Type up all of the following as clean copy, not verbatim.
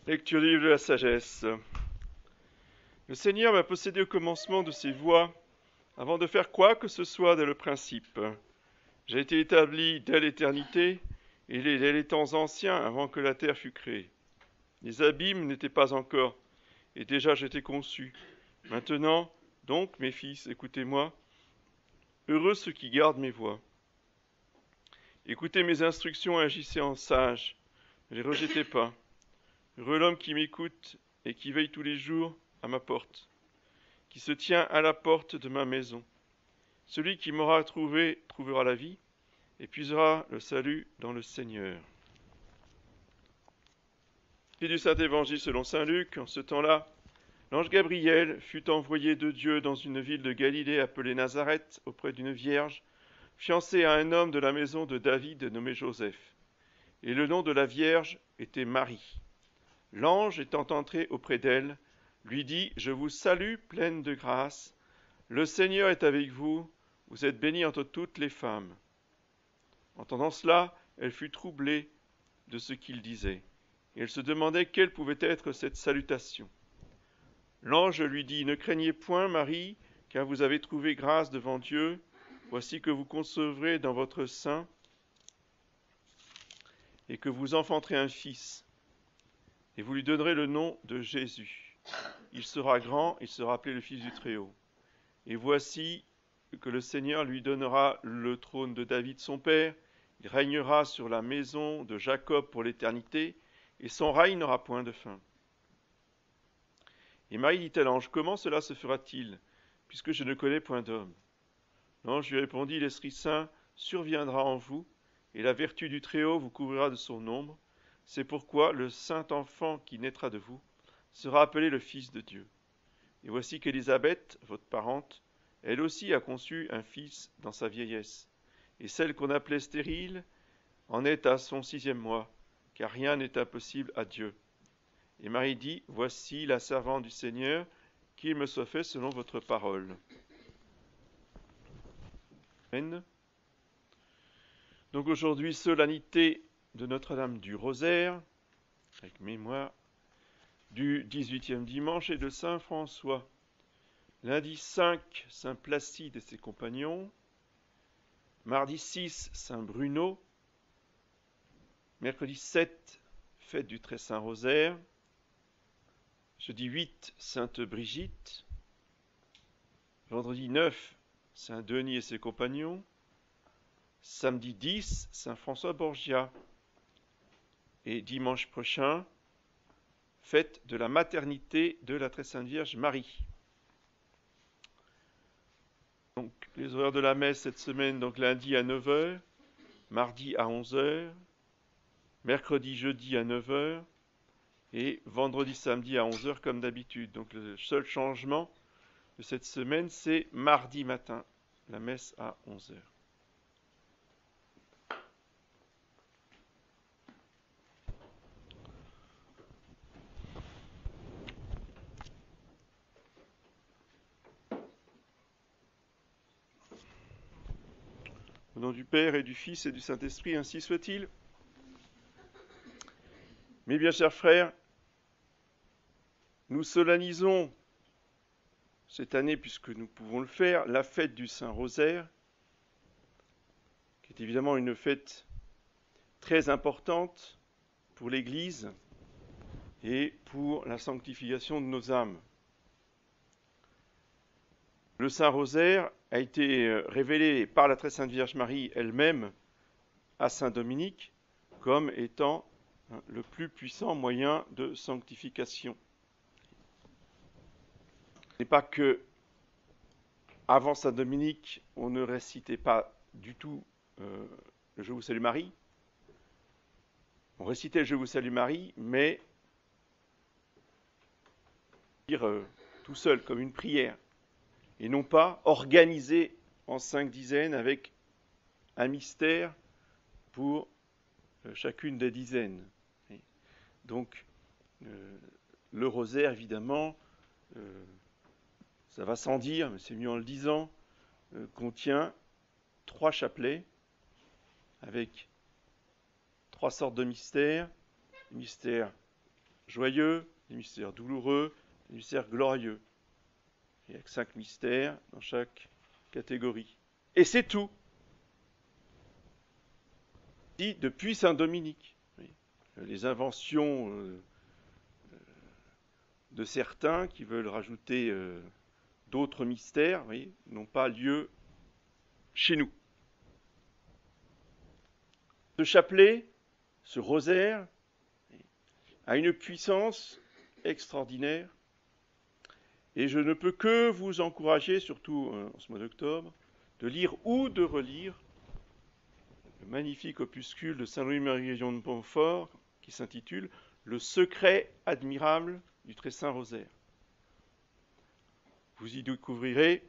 Lecture du livre de la sagesse. Le Seigneur m'a possédé au commencement de ses voies, avant de faire quoi que ce soit dès le principe. J'ai été établi dès l'éternité, et dès les temps anciens, avant que la terre fût créée. Les abîmes n'étaient pas encore, et déjà j'étais conçu. Maintenant, donc, mes fils, écoutez-moi. Heureux ceux qui gardent mes voies. Écoutez mes instructions et agissez en sage. Ne les rejetez pas. Heureux l'homme qui m'écoute et qui veille tous les jours à ma porte, qui se tient à la porte de ma maison. Celui qui m'aura trouvé trouvera la vie et puisera le salut dans le Seigneur. Et du Saint-Évangile selon saint Luc, en ce temps-là, l'ange Gabriel fut envoyé de Dieu dans une ville de Galilée appelée Nazareth, auprès d'une vierge, fiancée à un homme de la maison de David nommé Joseph. Et le nom de la vierge était Marie. L'ange étant entré auprès d'elle, lui dit « Je vous salue, pleine de grâce. Le Seigneur est avec vous. Vous êtes bénie entre toutes les femmes. » Entendant cela, elle fut troublée de ce qu'il disait, et elle se demandait quelle pouvait être cette salutation. L'ange lui dit « Ne craignez point, Marie, car vous avez trouvé grâce devant Dieu. Voici que vous concevrez dans votre sein et que vous enfanterez un fils. Et vous lui donnerez le nom de Jésus. Il sera grand, il sera appelé le Fils du Très-Haut. Et voici que le Seigneur lui donnera le trône de David son père. Il régnera sur la maison de Jacob pour l'éternité, et son règne n'aura point de fin. Et Marie dit à l'ange, comment cela se fera-t-il, puisque je ne connais point d'homme? L'ange lui répondit, l'Esprit Saint surviendra en vous, et la vertu du Très-Haut vous couvrira de son ombre. C'est pourquoi le saint enfant qui naîtra de vous sera appelé le Fils de Dieu. Et voici qu'Élisabeth, votre parente, elle aussi a conçu un fils dans sa vieillesse. Et celle qu'on appelait stérile en est à son 6e mois, car rien n'est impossible à Dieu. Et Marie dit, voici la servante du Seigneur, qu'il me soit fait selon votre parole. Amen. Donc aujourd'hui, solennité de Notre-Dame du Rosaire, avec mémoire du 18e dimanche et de Saint François. Lundi 5, Saint Placide et ses compagnons. Mardi 6, Saint Bruno. Mercredi 7, fête du Très Saint Rosaire. Jeudi 8, Sainte Brigitte. Vendredi 9, Saint Denis et ses compagnons. Samedi 10, Saint François Borgia. Et dimanche prochain, fête de la maternité de la Très Sainte Vierge Marie. Donc, les horaires de la messe cette semaine, donc lundi à 9h, mardi à 11h, mercredi, jeudi à 9h, et vendredi, samedi à 11h comme d'habitude. Donc le seul changement de cette semaine, c'est mardi matin, la messe à 11h. Au nom du Père et du Fils et du Saint-Esprit, ainsi soit-il. Mes bien chers frères, nous solennisons cette année, puisque nous pouvons le faire, la fête du Saint-Rosaire, qui est évidemment une fête très importante pour l'Église et pour la sanctification de nos âmes. Le Saint-Rosaire a été révélé par la Très Sainte Vierge Marie elle-même à Saint Dominique comme étant le plus puissant moyen de sanctification. Ce n'est pas que avant Saint Dominique, on ne récitait pas du tout le Je vous salue Marie. On récitait le Je vous salue Marie, mais tout seul, comme une prière, et non pas organisé en 5 dizaines avec un mystère pour chacune des dizaines. Donc, le rosaire, évidemment, ça va sans dire, mais c'est mieux en le disant, contient 3 chapelets avec 3 sortes de mystères. Le mystère joyeux, des mystères douloureux, des mystères glorieux. Il y a 5 mystères dans chaque catégorie. Et c'est tout. Dit depuis saint Dominique. Oui. Les inventions de certains qui veulent rajouter d'autres mystères, oui, n'ont pas lieu chez nous. Ce chapelet, ce rosaire, a une puissance extraordinaire et je ne peux que vous encourager, surtout en ce mois d'octobre, de lire ou de relire le magnifique opuscule de Saint Louis-Marie Guillon de Montfort qui s'intitule « Le secret admirable du très saint rosaire ». Vous y découvrirez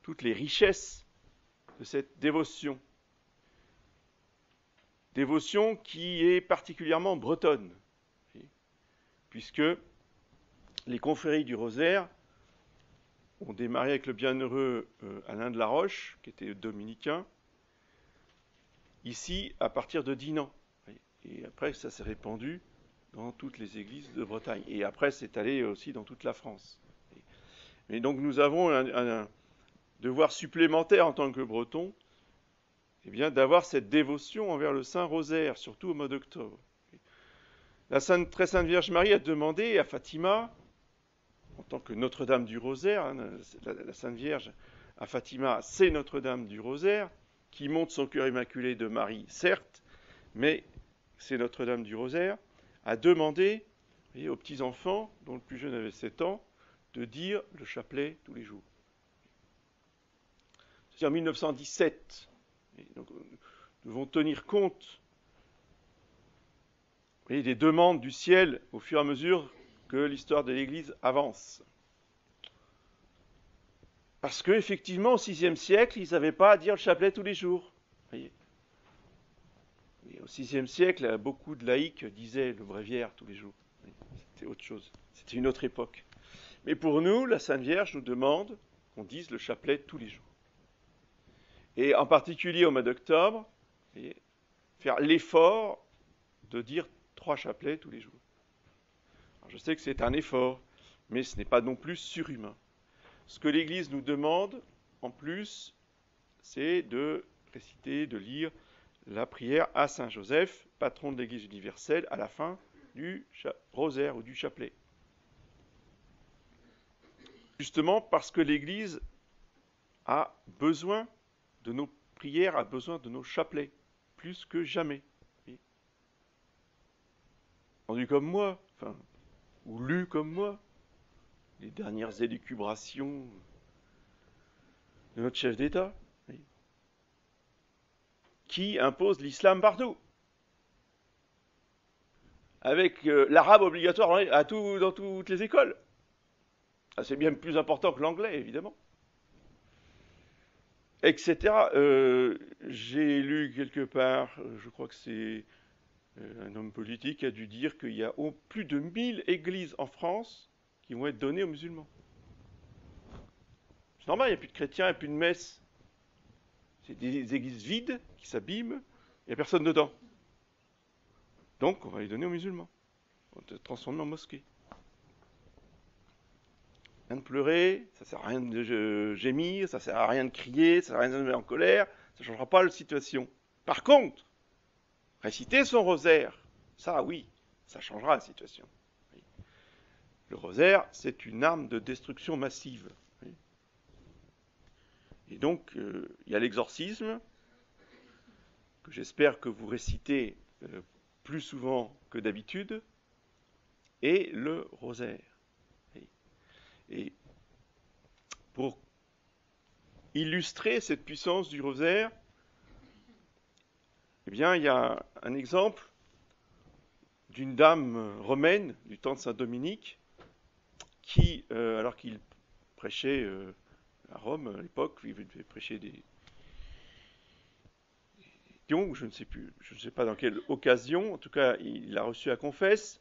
toutes les richesses de cette dévotion. Dévotion qui est particulièrement bretonne, puisque les confréries du rosaire ont démarré avec le bienheureux Alain de la Roche, qui était dominicain, ici à partir de Dinan. Et après, ça s'est répandu dans toutes les églises de Bretagne. Et après, c'est allé aussi dans toute la France. Et donc, nous avons un devoir supplémentaire en tant que Bretons, eh bien, d'avoir cette dévotion envers le Saint Rosaire, surtout au mois d'octobre. La très sainte Vierge Marie a demandé à Fatima, en tant que Notre-Dame du Rosaire, hein, la Sainte Vierge à Fatima, c'est Notre-Dame du Rosaire, qui montre son cœur immaculé de Marie, certes, mais c'est Notre-Dame du Rosaire, a demandé aux petits-enfants, dont le plus jeune avait 7 ans, de dire le chapelet tous les jours. C'est en 1917. Et donc, nous devons tenir compte des demandes du ciel au fur et à mesure que l'histoire de l'Église avance. Parce qu'effectivement, au VIe siècle, ils n'avaient pas à dire le chapelet tous les jours. Voyez. Et au VIe siècle, beaucoup de laïcs disaient le bréviaire tous les jours. C'était autre chose. C'était une autre époque. Mais pour nous, la Sainte Vierge nous demande qu'on dise le chapelet tous les jours. Et en particulier au mois d'octobre, faire l'effort de dire 3 chapelets tous les jours. Alors je sais que c'est un effort, mais ce n'est pas non plus surhumain. Ce que l'Église nous demande, en plus, c'est de réciter, de lire la prière à Saint Joseph, patron de l'Église universelle, à la fin du rosaire ou du chapelet. Justement parce que l'Église a besoin de nos prières, a besoin de nos chapelets, plus que jamais. Entendu comme moi, ou lu comme moi, les dernières élucubrations de notre chef d'État, qui impose l'islam partout, avec l'arabe obligatoire dans toutes les écoles. C'est bien plus important que l'anglais, évidemment. Etc. J'ai lu quelque part, je crois que c'est un homme politique qui a dû dire qu'il y a plus de 1000 églises en France qui vont être données aux musulmans. C'est normal, il n'y a plus de chrétiens, il n'y a plus de messes. C'est des églises vides qui s'abîment, il n'y a personne dedans. Donc on va les donner aux musulmans. On va les transformer en mosquées. Rien de pleurer, ça ne sert à rien de gémir, ça ne sert à rien de crier, ça ne sert à rien de se mettre en colère, ça ne changera pas la situation. Par contre, réciter son rosaire, ça oui, ça changera la situation. Le rosaire, c'est une arme de destruction massive. Et donc, il y a l'exorcisme, que j'espère que vous récitez plus souvent que d'habitude, et le rosaire. Et pour illustrer cette puissance du rosaire, eh bien, il y a un exemple d'une dame romaine du temps de saint Dominique qui, alors qu'il prêchait à Rome à l'époque, il devait prêcher des pions, je ne sais plus, je ne sais pas dans quelle occasion, en tout cas, il a reçu à confesse,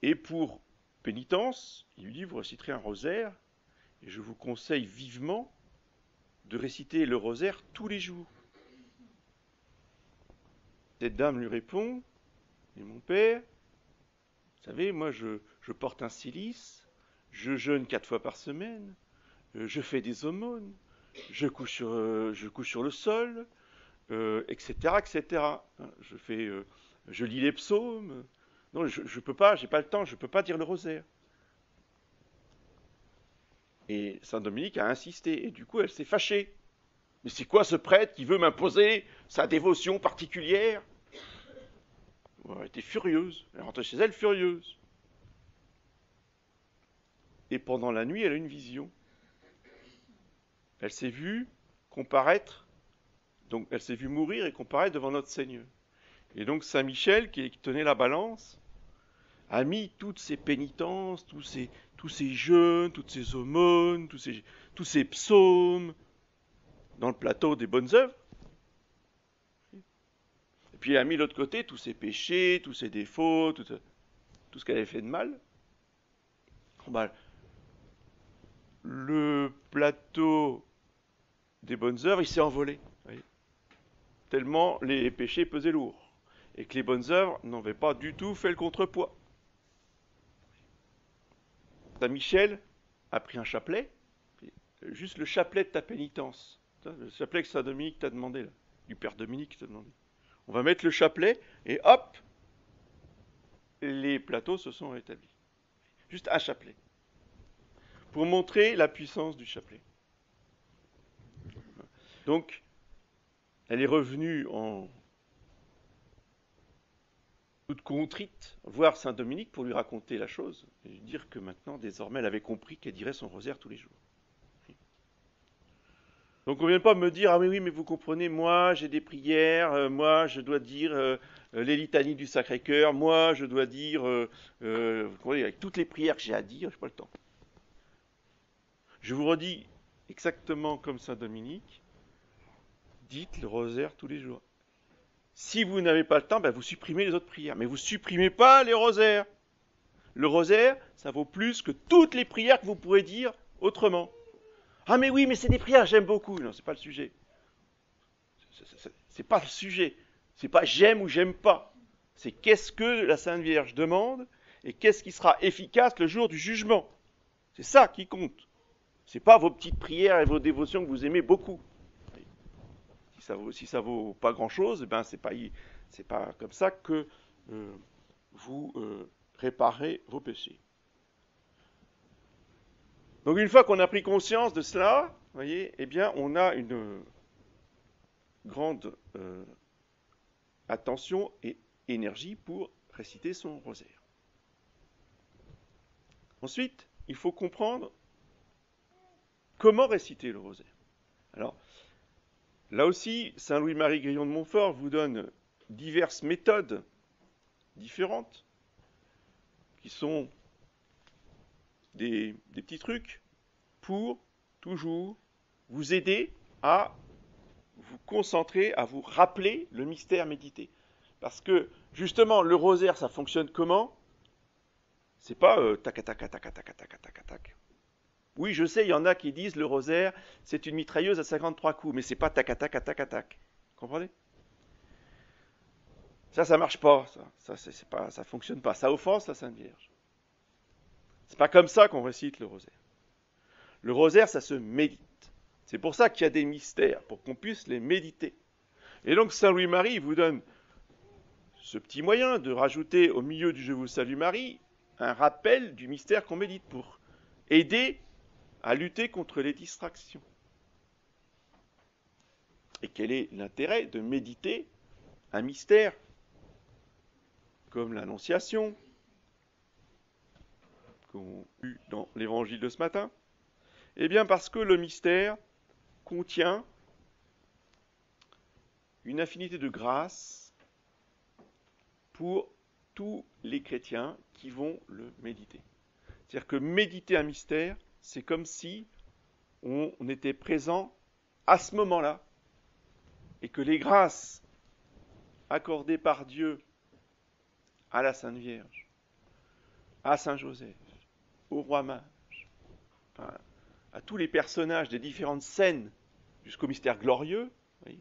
et pour pénitence, il lui dit, vous réciterez un rosaire, et je vous conseille vivement de réciter le rosaire tous les jours. Cette dame lui répond, et mon père, vous savez, moi je porte un cilice, je jeûne 4 fois par semaine, je fais des aumônes, je couche sur le sol, etc., etc. Je lis les psaumes. Non, je peux pas, j'ai pas le temps, je peux pas dire le rosaire. Et Saint Dominique a insisté, et du coup elle s'est fâchée. Mais c'est quoi ce prêtre qui veut m'imposer sa dévotion particulière? Elle était furieuse, elle est rentrée chez elle furieuse. Et pendant la nuit, elle a une vision. Elle s'est vue comparaître, donc elle s'est vue mourir et comparaître devant notre Seigneur. Et donc Saint Michel, qui tenait la balance, a mis toutes ces pénitences, tous ces jeûnes, toutes ces aumônes, tous ces psaumes dans le plateau des bonnes œuvres. Et puis il a mis de l'autre côté tous ses péchés, tous ses défauts, tout ce qu'elle avait fait de mal. Le plateau des bonnes œuvres, il s'est envolé. Tellement les péchés pesaient lourd. Et que les bonnes œuvres n'avaient pas du tout fait le contrepoids. Saint Michel a pris un chapelet, juste le chapelet de ta pénitence, le chapelet que Saint Dominique t'a demandé, là, du Père Dominique t'a demandé. On va mettre le chapelet et hop, les plateaux se sont rétablis. Juste un chapelet. Pour montrer la puissance du chapelet. Donc, elle est revenue en toute contrite voir Saint Dominique pour lui raconter la chose et lui dire que maintenant, désormais, elle avait compris qu'elle dirait son rosaire tous les jours. Donc on ne vient pas me dire, ah oui, mais vous comprenez, moi j'ai des prières, moi je dois dire les litanies du Sacré-Cœur, moi je dois dire, vous comprenez, avec toutes les prières que j'ai à dire, je n'ai pas le temps. Je vous redis exactement comme Saint Dominique, dites le rosaire tous les jours. Si vous n'avez pas le temps, vous supprimez les autres prières, mais vous ne supprimez pas les rosaires. Le rosaire, ça vaut plus que toutes les prières que vous pourrez dire autrement. Ah mais oui, mais c'est des prières, j'aime beaucoup. Non, c'est pas le sujet. C'est pas le sujet. C'est pas j'aime ou j'aime pas. C'est qu'est-ce que la Sainte Vierge demande et qu'est-ce qui sera efficace le jour du jugement. C'est ça qui compte. C'est pas vos petites prières et vos dévotions que vous aimez beaucoup. Si ça vaut pas grand-chose, c'est pas comme ça que vous réparez vos péchés. Donc une fois qu'on a pris conscience de cela, voyez, on a une grande attention et énergie pour réciter son rosaire. Ensuite, il faut comprendre comment réciter le rosaire. Alors, là aussi, Saint Louis-Marie Grillon de Montfort vous donne diverses méthodes différentes qui sont des petits trucs pour toujours vous aider à vous concentrer, à vous rappeler le mystère médité. Parce que, justement, le rosaire, ça fonctionne comment? C'est pas tac, tac, tac, tac, tac, tac, tac, tac, tac. Oui, je sais, il y en a qui disent le rosaire, c'est une mitrailleuse à 53 coups, mais c'est pas tac, tac, tac, tac, tac. Comprenez? Ça marche pas, ça fonctionne pas. Ça offense la Sainte Vierge. C'est pas comme ça qu'on récite le rosaire. Le rosaire, ça se médite. C'est pour ça qu'il y a des mystères, pour qu'on puisse les méditer. Et donc Saint Louis-Marie vous donne ce petit moyen de rajouter au milieu du Je vous salue Marie un rappel du mystère qu'on médite pour aider à lutter contre les distractions. Et quel est l'intérêt de méditer un mystère comme l'Annonciation qu'on a vu dans l'évangile de ce matin? Eh bien parce que le mystère contient une infinité de grâces pour tous les chrétiens qui vont le méditer. C'est-à-dire que méditer un mystère, c'est comme si on était présent à ce moment-là et que les grâces accordées par Dieu à la Sainte Vierge, à Saint Joseph, au roi mage, à tous les personnages des différentes scènes jusqu'au mystère glorieux, oui,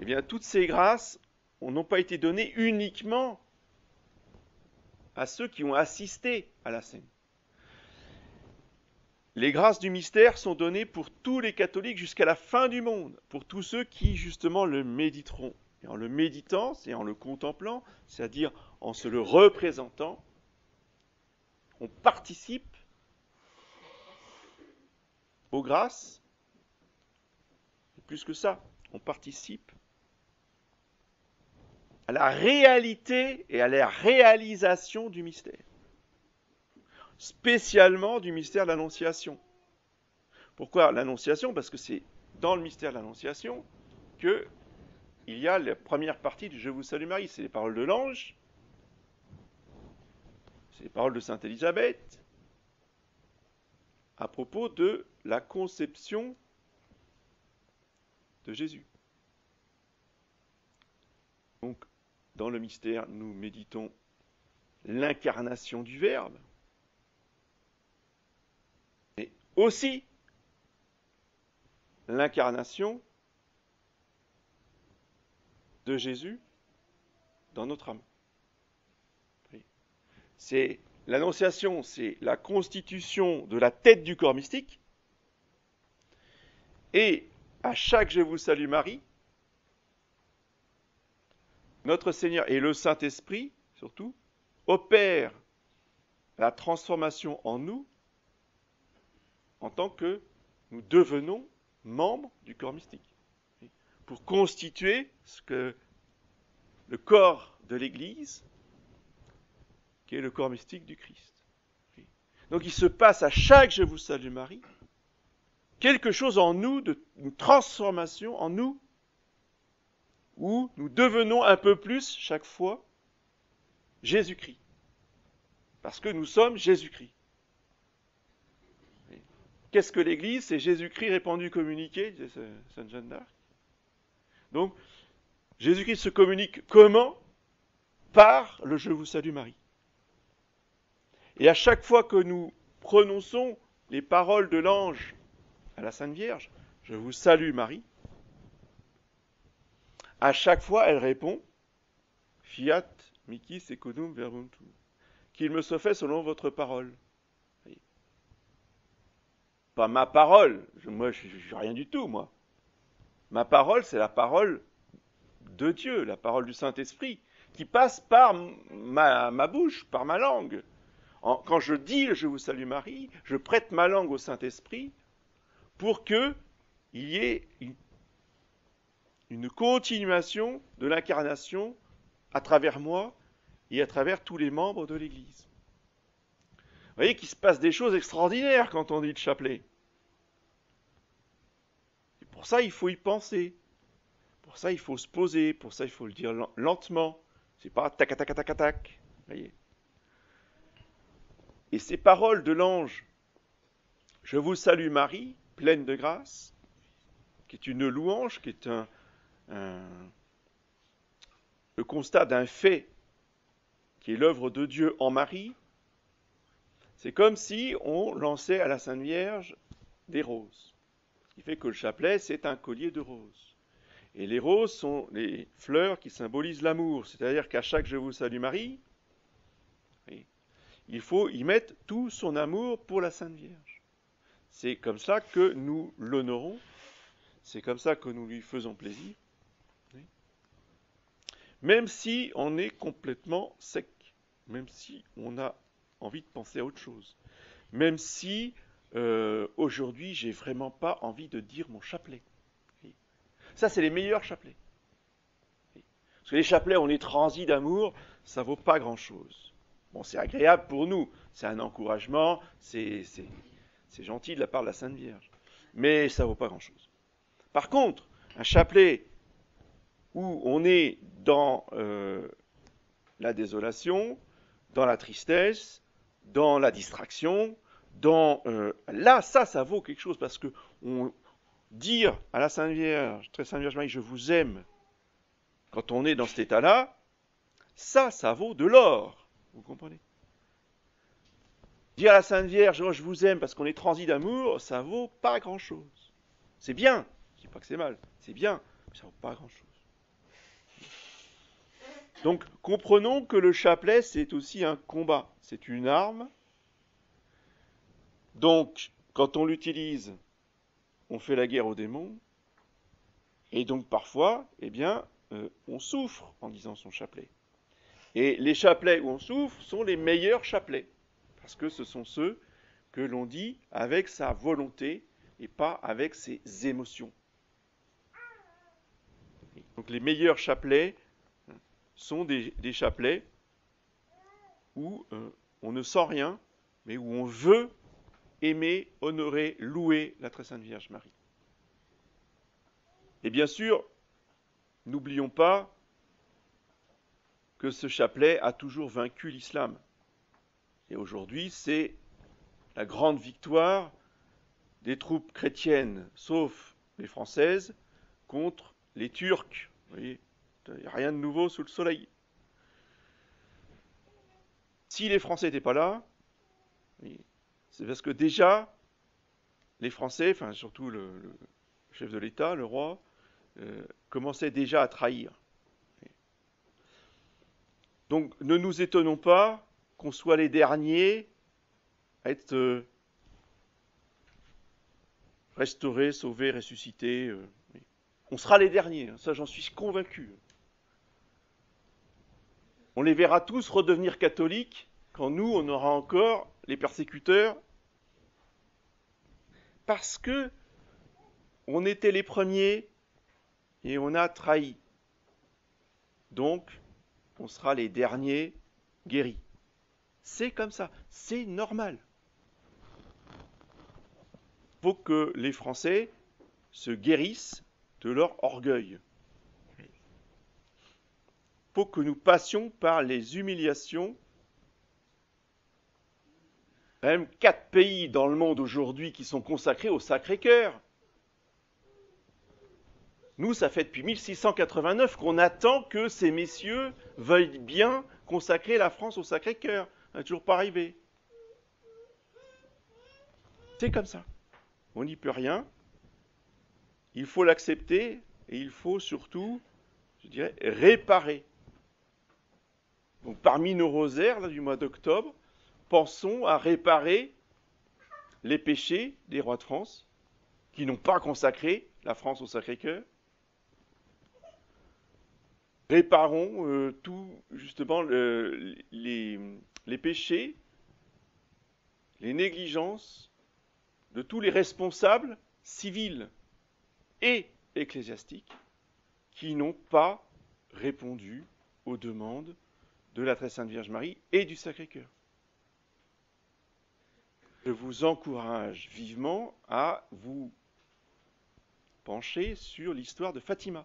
eh bien toutes ces grâces n'ont pas été donnés uniquement à ceux qui ont assisté à la scène. Les grâces du mystère sont données pour tous les catholiques jusqu'à la fin du monde, pour tous ceux qui justement le méditeront. Et en le méditant, c'est en le contemplant, c'est-à-dire en se le représentant, on participe aux grâces, et plus que ça, on participe à la réalité et à la réalisation du mystère, spécialement du mystère de l'Annonciation. Pourquoi l'Annonciation ? Parce que c'est dans le mystère de l'Annonciation qu'il y a la première partie du « Je vous salue Marie », c'est les paroles de l'ange, c'est les paroles de Sainte Élisabeth, à propos de la conception de Jésus. Donc, dans le mystère, nous méditons l'incarnation du Verbe, mais aussi l'incarnation de Jésus dans notre âme. C'est l'Annonciation, c'est la constitution de la tête du corps mystique, et à chaque « Je vous salue Marie », notre Seigneur et le Saint-Esprit, surtout, opèrent la transformation en nous en tant que nous devenons membres du corps mystique, pour constituer ce que le corps de l'Église, qui est le corps mystique du Christ. Donc il se passe à chaque « Je vous salue Marie » quelque chose en nous, une transformation en nous, où nous devenons un peu plus, chaque fois, Jésus-Christ. Parce que nous sommes Jésus-Christ. Qu'est-ce que l'Église ? C'est Jésus-Christ répandu, communiqué, disait Sainte Jeanne d'Arc. Donc, Jésus-Christ se communique comment ? Par le « Je vous salue Marie ». Et à chaque fois que nous prononçons les paroles de l'ange à la Sainte Vierge, « Je vous salue Marie », à chaque fois elle répond « Fiat mihi secundum verbum tuum », qu'il me soit fait selon votre parole. Pas ma parole, moi je suis rien du tout, moi. Ma parole, c'est la parole de Dieu, la parole du Saint-Esprit, qui passe par ma bouche, par ma langue. Quand je dis « Je vous salue Marie », je prête ma langue au Saint-Esprit pour qu'il y ait une continuation de l'incarnation à travers moi et à travers tous les membres de l'Église. Vous voyez qu'il se passe des choses extraordinaires quand on dit le chapelet. Et pour ça, il faut y penser. Pour ça, il faut se poser. Pour ça, il faut le dire lentement. C'est pas tac, tac, tac, tac, tac. Voyez. Et ces paroles de l'ange, « Je vous salue Marie, pleine de grâce », qui est une louange, qui est le constat d'un fait qui est l'œuvre de Dieu en Marie, c'est comme si on lançait à la Sainte Vierge des roses. Ce qui fait que le chapelet, c'est un collier de roses. Et les roses sont les fleurs qui symbolisent l'amour. C'est-à-dire qu'à chaque « Je vous salue Marie », il faut y mettre tout son amour pour la Sainte Vierge. C'est comme ça que nous l'honorons, c'est comme ça que nous lui faisons plaisir. Même si on est complètement sec, même si on a envie de penser à autre chose, même si aujourd'hui j'ai vraiment pas envie de dire mon chapelet. Ça, c'est les meilleurs chapelets. Parce que les chapelets, on est transi d'amour, ça vaut pas grand-chose. Bon, c'est agréable pour nous, c'est un encouragement, c'est gentil de la part de la Sainte Vierge, mais ça vaut pas grand-chose. Par contre, un chapelet où on est dans la désolation, dans la tristesse, dans la distraction, là, ça vaut quelque chose, parce que dire à la Sainte Vierge, très Sainte Vierge Marie, je vous aime, quand on est dans cet état-là, ça vaut de l'or. Vous comprenez ? Dire à la Sainte Vierge, oh, je vous aime parce qu'on est transi d'amour, ça vaut pas grand-chose. C'est bien, je dis pas que c'est mal, c'est bien, mais ça vaut pas grand-chose. Donc, comprenons que le chapelet, c'est aussi un combat. C'est une arme. Donc, quand on l'utilise, on fait la guerre aux démons. Et donc, parfois, eh bien, on souffre en disant son chapelet. Et les chapelets où on souffre sont les meilleurs chapelets. Parce que ce sont ceux que l'on dit avec sa volonté et pas avec ses émotions. Donc, les meilleurs chapelets sont des chapelets où on ne sent rien, mais où on veut aimer, honorer, louer la très sainte Vierge Marie. Et bien sûr, n'oublions pas que ce chapelet a toujours vaincu l'islam. Et aujourd'hui, c'est la grande victoire des troupes chrétiennes, sauf les françaises, contre les Turcs. Vous voyez, il n'y a rien de nouveau sous le soleil. Si les Français n'étaient pas là, c'est parce que déjà, les Français, enfin surtout le chef de l'État, le roi, commençaient déjà à trahir. Donc ne nous étonnons pas qu'on soit les derniers à être restaurés, sauvés, ressuscités. On sera les derniers, ça j'en suis convaincu. On les verra tous redevenir catholiques quand nous, on aura encore les persécuteurs. Parce que on était les premiers et on a trahi. Donc, on sera les derniers guéris. C'est comme ça, c'est normal. Il faut que les Français se guérissent de leur orgueil. Il faut que nous passions par les humiliations. Même 4 pays dans le monde aujourd'hui qui sont consacrés au Sacré-Cœur. Nous, ça fait depuis 1689 qu'on attend que ces messieurs veuillent bien consacrer la France au Sacré-Cœur. Ça n'est toujours pas arrivé. C'est comme ça. On n'y peut rien. Il faut l'accepter et il faut surtout, je dirais, réparer. Donc parmi nos rosaires là, du mois d'octobre, pensons à réparer les péchés des rois de France qui n'ont pas consacré la France au Sacré-Cœur. Réparons tout justement les péchés, les négligences de tous les responsables civils et ecclésiastiques qui n'ont pas répondu aux demandes de la très sainte Vierge Marie et du Sacré-Cœur. Je vous encourage vivement à vous pencher sur l'histoire de Fatima.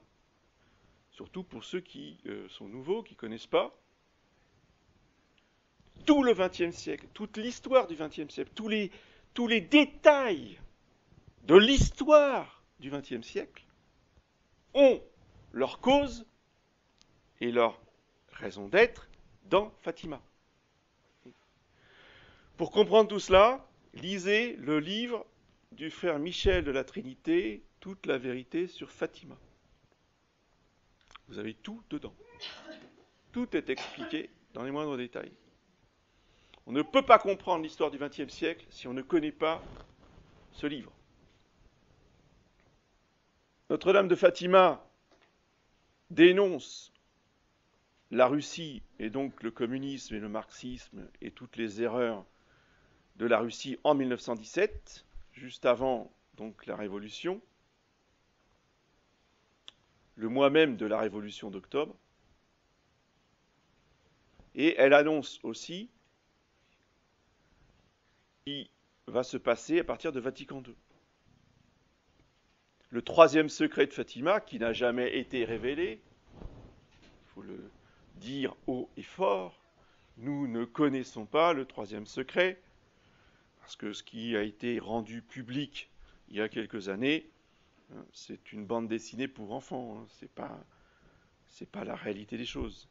Surtout pour ceux qui sont nouveaux, qui ne connaissent pas. Tout le XXe siècle, toute l'histoire du XXe siècle, tous les détails de l'histoire du XXe siècle ont leur cause et leur raison d'être dans Fatima. Pour comprendre tout cela, lisez le livre du frère Michel de la Trinité, Toute la vérité sur Fatima. Vous avez tout dedans. Tout est expliqué dans les moindres détails. On ne peut pas comprendre l'histoire du XXe siècle si on ne connaît pas ce livre. Notre-Dame de Fatima dénonce la Russie et donc le communisme et le marxisme et toutes les erreurs de la Russie en 1917, juste avant donc la Révolution, le mois même de la Révolution d'octobre. Et elle annonce aussi ce qui va se passer à partir de Vatican II. Le troisième secret de Fatima, qui n'a jamais été révélé, il faut le dire haut et fort, nous ne connaissons pas le troisième secret, parce que ce qui a été rendu public il y a quelques années, c'est une bande dessinée pour enfants, c'est pas la réalité des choses.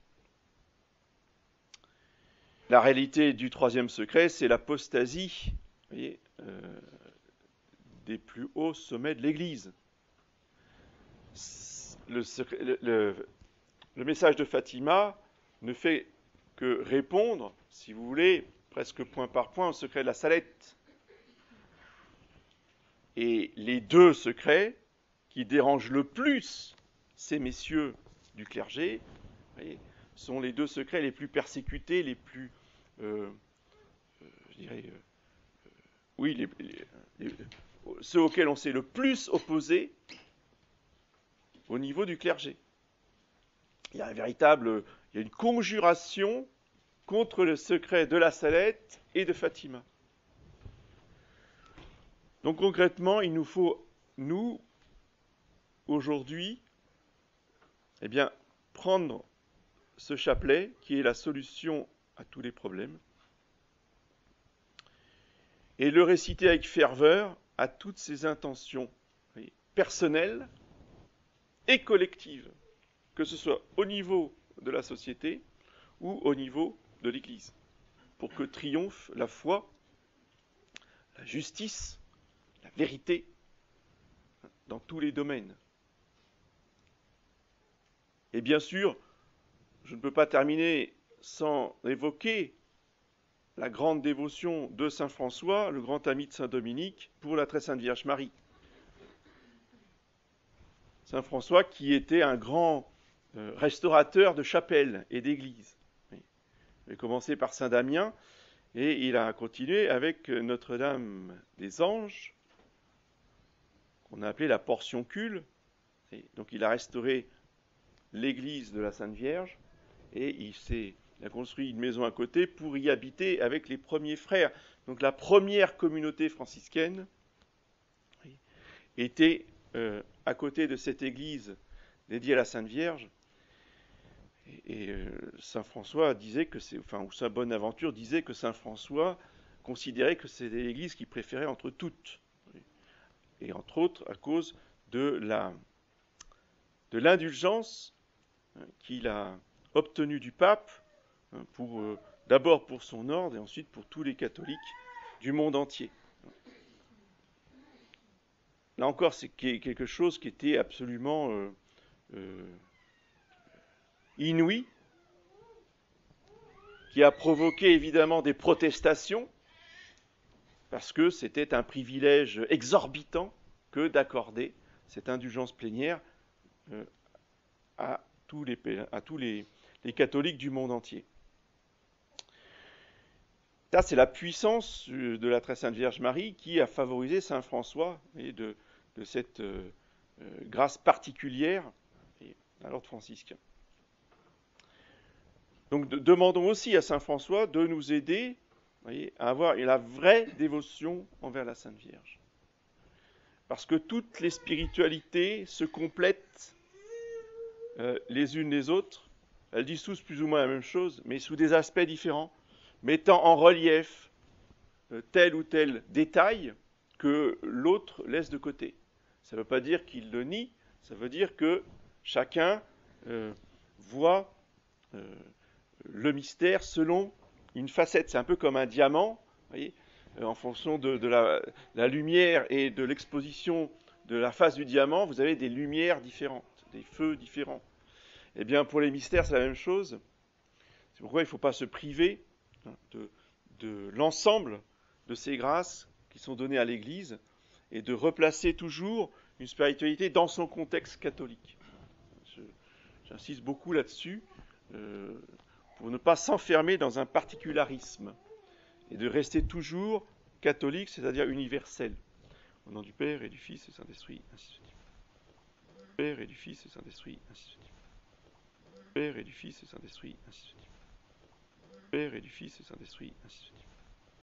La réalité du troisième secret, c'est l'apostasie, vous voyez, des plus hauts sommets de l'Église. Le message de Fatima ne fait que répondre, si vous voulez, presque point par point au secret de la Salette. Et les deux secrets qui dérangent le plus ces messieurs du clergé, vous voyez, sont les deux secrets les plus persécutés, les plus, je dirais, oui, ceux auxquels on s'est le plus opposé au niveau du clergé. Il y a une conjuration contre le secret de la Salette et de Fatima. Donc concrètement, il nous faut, nous, aujourd'hui, eh bien, prendre ce chapelet qui est la solution à tous les problèmes et le réciter avec ferveur à toutes ses intentions personnelles et collectives, que ce soit au niveau de la société ou au niveau de l'Église, pour que triomphe la foi, la justice, la vérité dans tous les domaines. Et bien sûr, je ne peux pas terminer sans évoquer la grande dévotion de saint François, le grand ami de saint Dominique, pour la très sainte Vierge Marie. Saint François qui était un grand restaurateur de chapelles et d'églises. Il a commencé par saint Damien et il a continué avec Notre-Dame des Anges, qu'on a appelée la portioncule. Donc il a restauré l'église de la Sainte Vierge et il a construit une maison à côté pour y habiter avec les premiers frères. Donc la première communauté franciscaine était à côté de cette église dédiée à la Sainte Vierge. Et saint François disait que ou saint Bonaventure disait que saint François considérait que c'était l'église qu'il préférait entre toutes. Et entre autres à cause de l'indulgence qu'il a obtenue du pape, d'abord pour son ordre et ensuite pour tous les catholiques du monde entier. Là encore, c'est quelque chose qui était absolument inouï, qui a provoqué évidemment des protestations, parce que c'était un privilège exorbitant que d'accorder cette indulgence plénière à tous les catholiques du monde entier. Ça, c'est la puissance de la très sainte Vierge Marie qui a favorisé saint François et de cette grâce particulière à l'ordre franciscain. Donc demandons aussi à saint François de nous aider, à avoir la vraie dévotion envers la Sainte Vierge. Parce que toutes les spiritualités se complètent les unes les autres. Elles disent tous plus ou moins la même chose, mais sous des aspects différents, mettant en relief tel ou tel détail que l'autre laisse de côté. Ça ne veut pas dire qu'il le nie, ça veut dire que chacun voit le mystère selon une facette. C'est un peu comme un diamant, vous voyez, en fonction de la lumière et de l'exposition de la face du diamant, vous avez des lumières différentes, des feux différents. Eh bien, pour les mystères, c'est la même chose. C'est pourquoi il ne faut pas se priver de l'ensemble de ces grâces qui sont données à l'Église et de replacer toujours une spiritualité dans son contexte catholique. J'insiste beaucoup là-dessus pour ne pas s'enfermer dans un particularisme et de rester toujours catholique, c'est-à-dire universel. Au nom du Père et du Fils et du Saint-Esprit, ainsi de suite. Père et du Fils et du Saint-Esprit, ainsi de suite. Père et du Fils et du Saint-Esprit, ainsi de suite. Père et du Fils et du Saint-Esprit, ainsi de suite.